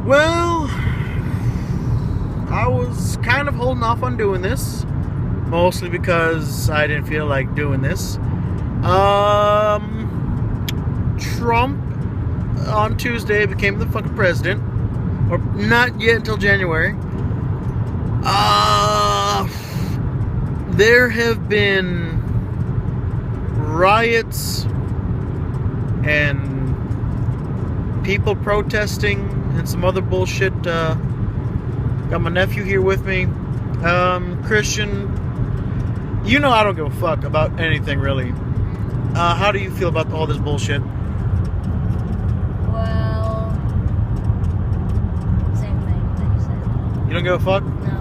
Well, I was kind of holding off on doing this, mostly because I didn't feel like doing this. Trump on Tuesday became the fucking president, or not yet until January. There have been riots and people protesting and some other bullshit. Got my nephew here with me. Christian, you know I don't give a fuck about anything really. How do you feel about all this bullshit? Well, same thing that you said. You don't give a fuck? No.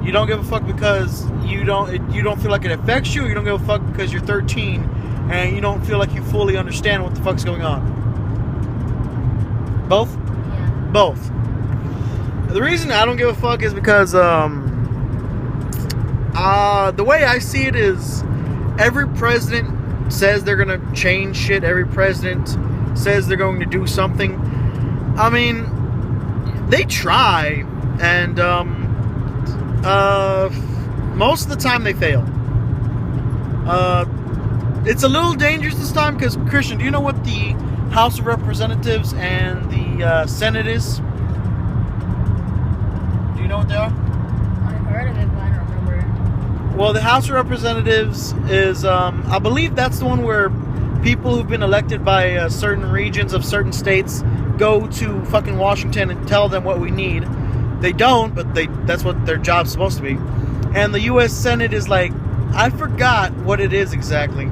You don't give a fuck because you don't feel like it affects you, or you don't give a fuck because you're 13 and you don't feel like you fully understand what the fuck's going on? Both? Yeah. Both. The reason I don't give a fuck is because the way I see it is every president says they're gonna change shit. Every president says they're going to do something. I mean, they try, and most of the time they fail. It's a little dangerous this time because, Christian, do you know what the House of Representatives and the Senate is? Do you know what they are? I've heard of it, but I don't remember. Well, the House of Representatives is, I believe that's the one where people who've been elected by certain regions of certain states go to fucking Washington and tell them what we need. They don't, but that's what their job's supposed to be. And the U.S. Senate is like, I forgot what it is exactly.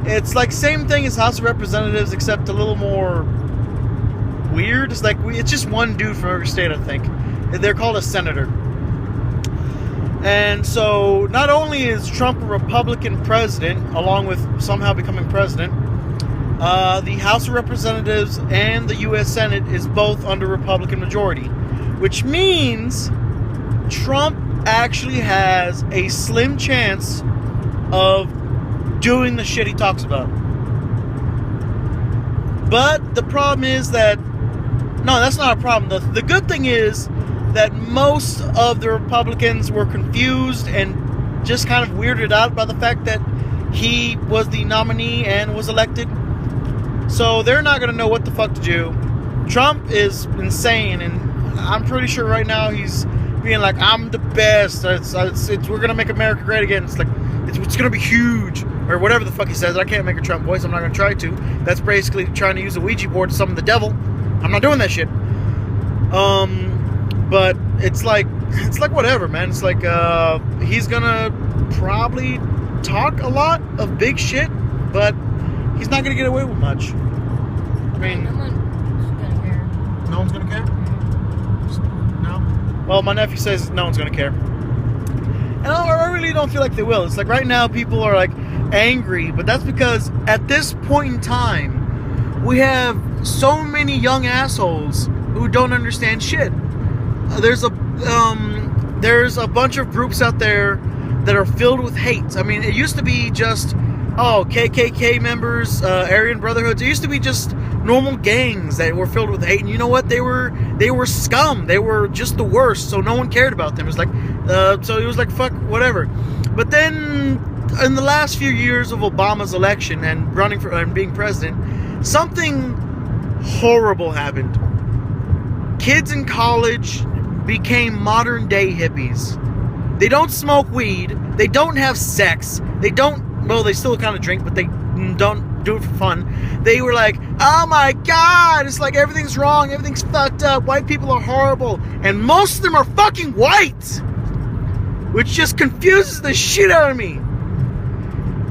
It's like same thing as House of Representatives, except a little more weird. It's like it's just one dude from every state, I think. They're called a senator. And so, not only is Trump a Republican president, along with somehow becoming president, the House of Representatives and the U.S. Senate is both under Republican majority, which means Trump actually has a slim chance of doing the shit he talks about. But the problem is that, no, that's not a problem. The good thing is that most of the Republicans were confused and just kind of weirded out by the fact that he was the nominee and was elected. So they're not going to know what the fuck to do. Trump is insane, and I'm pretty sure right now he's being like, I'm the best. We're going to make America great again. It's like, it's going to be huge. Or whatever the fuck he says. I can't make a Trump voice. I'm not going to try to. That's basically trying to use a Ouija board to summon the devil. I'm not doing that shit. But it's like whatever, man. It's like he's gonna probably talk a lot of big shit, but he's not gonna get away with much. I mean, no one's gonna care. No one's gonna care? No? Well, my nephew says no one's gonna care. And I really don't feel like they will. It's like right now people are like angry, but that's because at this point in time we have so many young assholes who don't understand shit. There's a bunch of groups out there that are filled with hate. I mean, it used to be just KKK members, Aryan Brotherhoods. It used to be just normal gangs that were filled with hate. And you know what? They were scum. They were just the worst. So no one cared about them. It was like so it was like fuck whatever. But then in the last few years of Obama's election and running for and being president, something horrible happened. Kids in college became modern day hippies. They don't smoke weed. They don't have sex. They still kind of drink, but they don't do it for fun. They were like, oh my God, it's like everything's wrong. Everything's fucked up. White people are horrible. And most of them are fucking white. Which just confuses the shit out of me.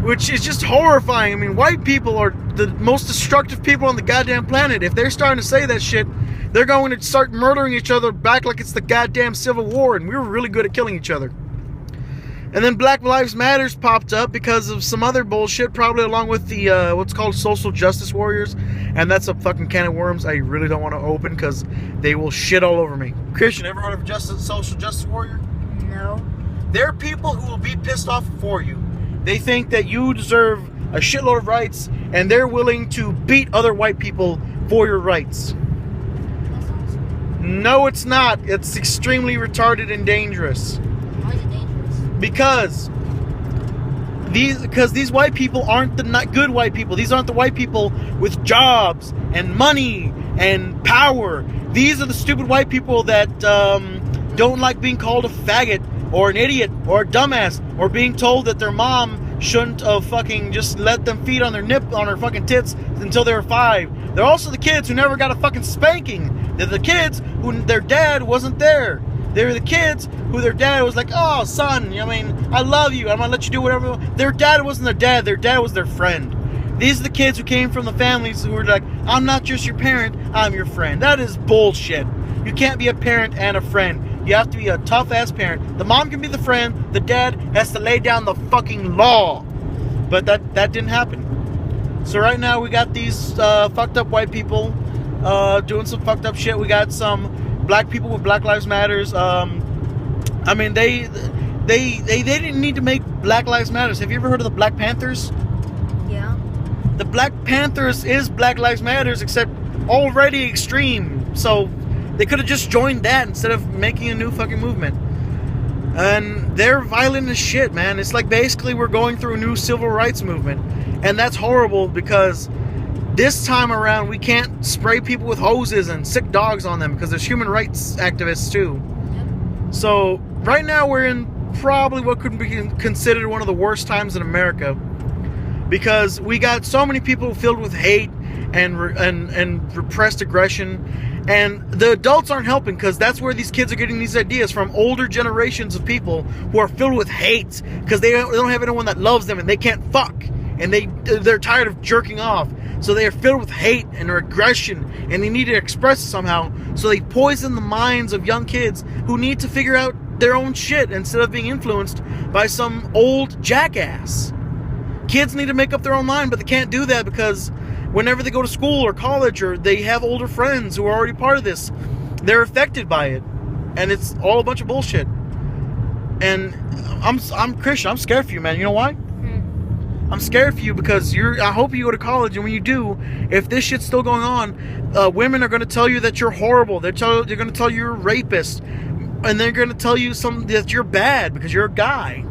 Which is just horrifying. I mean, white people are the most destructive people on the goddamn planet. If they're starting to say that shit, they're going to start murdering each other back like it's the goddamn Civil War, and we were really good at killing each other. And then Black Lives Matters popped up because of some other bullshit, probably along with the what's called social justice warriors, and that's a fucking can of worms I really don't want to open because they will shit all over me. Christian, ever heard of a social justice warrior? No. There are people who will be pissed off for you. They think that you deserve a shitload of rights, and they're willing to beat other white people for your rights. No, it's not. It's extremely retarded and dangerous. Why is it dangerous? Because these white people aren't the not good white people. These aren't the white people with jobs and money and power. These are the stupid white people that don't like being called a faggot or an idiot or a dumbass or being told that their mom shouldn't have fucking just let them feed on her fucking tits until they were 5. They're also the kids who never got a fucking spanking. They're the kids who their dad wasn't there. They were the kids who their dad was like, oh, son, I mean, I love you. I'm going to let you do whatever. Their dad wasn't their dad. Their dad was their friend. These are the kids who came from the families who were like, I'm not just your parent, I'm your friend. That is bullshit. You can't be a parent and a friend. You have to be a tough-ass parent. The mom can be the friend. The dad has to lay down the fucking law. But that didn't happen. So right now we got these fucked up white people doing some fucked up shit. We got some black people with Black Lives Matters. I mean, they didn't need to make Black Lives Matters. Have you ever heard of the Black Panthers? Yeah. The Black Panthers is Black Lives Matters, except already extreme. So they could have just joined that instead of making a new fucking movement. And they're violent as shit, man. It's like basically we're going through a new civil rights movement. And that's horrible because this time around we can't spray people with hoses and sick dogs on them because there's human rights activists too. Yep. So right now we're in probably what could be considered one of the worst times in America because we got so many people filled with hate and repressed aggression. And the adults aren't helping because that's where these kids are getting these ideas from older generations of people who are filled with hate because they don't have anyone that loves them and they can't fuck and they're tired of jerking off, so they are filled with hate and aggression and they need to express it somehow, so they poison the minds of young kids who need to figure out their own shit instead of being influenced by some old jackass. Kids need to make up their own mind, but they can't do that because whenever they go to school or college or they have older friends who are already part of this, they're affected by it. And it's all a bunch of bullshit. And I'm Christian. I'm scared for you, man. You know why? I'm scared for you because I hope you go to college, and when you do, if this shit's still going on, women are going to tell you that you're horrible. They're going to tell you you're a rapist. And they're going to tell you that you're bad because you're a guy.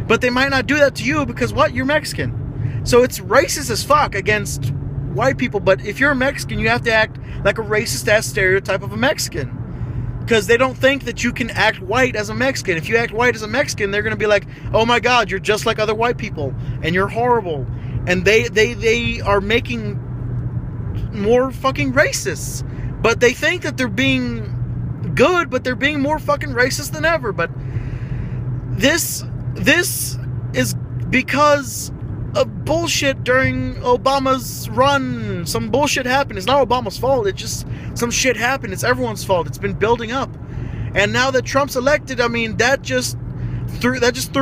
But they might not do that to you because what? You're Mexican. So it's racist as fuck against white people, but if you're a Mexican, you have to act like a racist-ass stereotype of a Mexican. Because they don't think that you can act white as a Mexican. If you act white as a Mexican, they're going to be like, oh my God, you're just like other white people, and you're horrible. And they are making more fucking racists. But they think that they're being good, but they're being more fucking racist than ever. But this is because of bullshit during Obama's run. Some bullshit happened. It's not Obama's fault. It's just some shit happened. It's everyone's fault. It's been building up. And now that Trump's elected, I mean, that just threw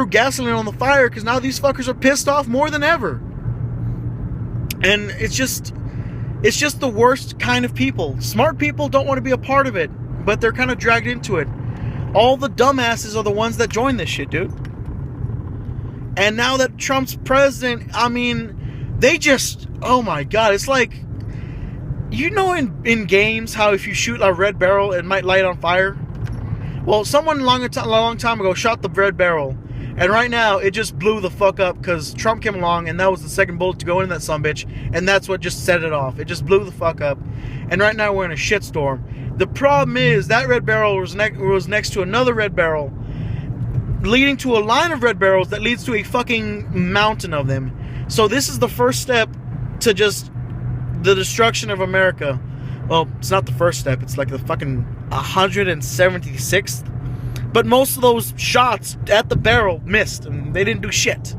gasoline on the fire because now these fuckers are pissed off more than ever. And it's just the worst kind of people. Smart people don't want to be a part of it, but they're kind of dragged into it. All the dumbasses are the ones that join this shit, dude. And now that Trump's president, I mean, they just, oh my God, it's like, you know in games how if you shoot a red barrel, it might light on fire? Well, someone a long time ago shot the red barrel, and right now it just blew the fuck up because Trump came along and that was the second bullet to go in that sumbitch, and that's what just set it off. It just blew the fuck up. And right now we're in a shitstorm. The problem is that red barrel was next to another red barrel, leading to a line of red barrels that leads to a fucking mountain of them. So this is the first step to just the destruction of America. Well, it's not the first step. It's like the fucking 176th. But most of those shots at the barrel missed, and they didn't do shit.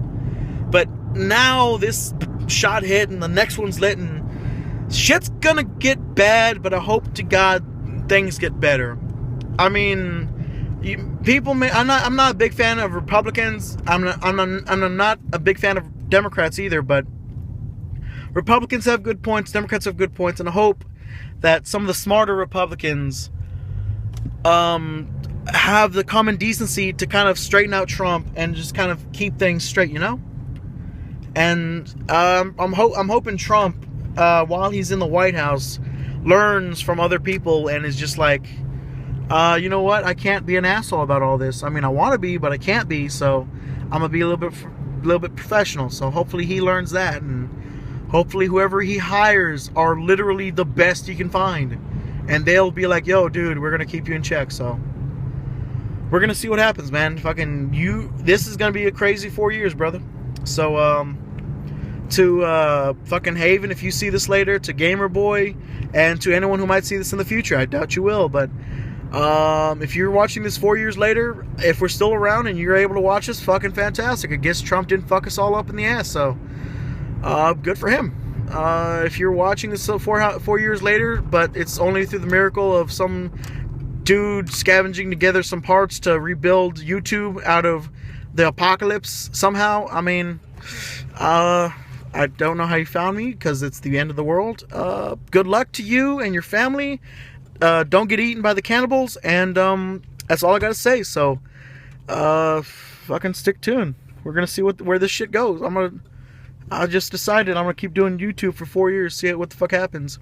But now this shot hit, and the next one's lit, and shit's gonna get bad. But I hope to God things get better. I mean, people may. I'm not a big fan of Republicans. I'm not a big fan of Democrats either. But Republicans have good points. Democrats have good points, and I hope that some of the smarter Republicans have the common decency to kind of straighten out Trump and just kind of keep things straight, you know. And I'm hoping Trump, while he's in the White House, learns from other people and is just like, you know what? I can't be an asshole about all this. I mean, I want to be, but I can't be. So I'm gonna be a little bit professional. So hopefully he learns that, and hopefully whoever he hires are literally the best he can find, and they'll be like, yo, dude, we're gonna keep you in check. So we're gonna see what happens, man. This is gonna be a crazy 4 years, brother. So to fucking Haven, if you see this later, to Gamer Boy, and to anyone who might see this in the future, I doubt you will, but if you're watching this 4 years later, if we're still around and you're able to watch us, fucking fantastic. I guess Trump didn't fuck us all up in the ass, so good for him. If you're watching this 4 years later, but it's only through the miracle of some dude scavenging together some parts to rebuild YouTube out of the apocalypse somehow, I mean, I don't know how you found me, because it's the end of the world. Good luck to you and your family. Don't get eaten by the cannibals, and that's all I gotta say. So fucking stick tuned. We're gonna see where this shit goes. I just decided I'm gonna keep doing YouTube for 4 years, see what the fuck happens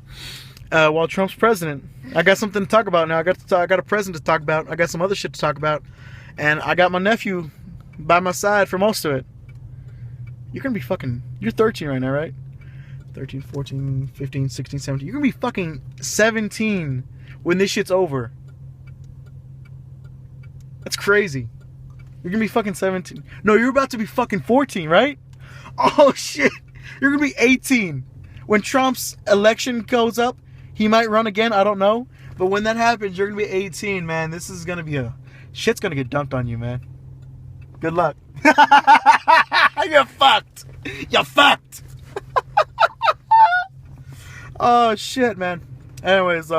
while Trump's president. I got something to talk about now. I got a president to talk about. I got some other shit to talk about, and I got my nephew by my side for most of it. You're 13 right now, right? 13, 14, 15, 16, 17. You're gonna be fucking 17 when this shit's over. That's crazy. You're gonna be fucking 17. No, you're about to be fucking 14, right? Oh shit. You're gonna be 18. When Trump's election goes up, he might run again, I don't know. But when that happens, you're gonna be 18, man. This is gonna be shit's gonna get dumped on you, man. Good luck. You're fucked. You're fucked. Oh shit, man. Anyways,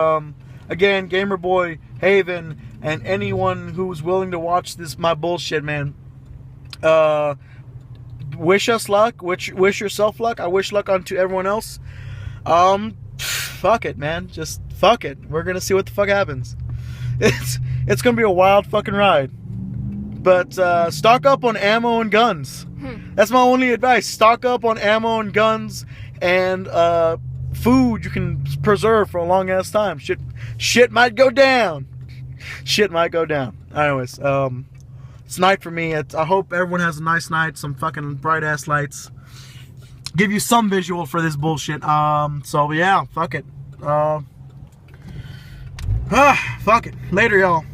again, Gamer Boy, Haven, and anyone who's willing to watch my bullshit, man. Wish us luck. Wish yourself luck. I wish luck onto everyone else. Fuck it, man. Just fuck it. We're gonna see what the fuck happens. It's gonna be a wild fucking ride. But stock up on ammo and guns. That's my only advice. Stock up on ammo and guns, and food you can preserve for a long ass time. Shit might go down. Shit might go down. Anyways, it's night for me. I hope everyone has a nice night. Some fucking bright ass lights. Give you some visual for this bullshit. So yeah, fuck it. Fuck it. Later, y'all.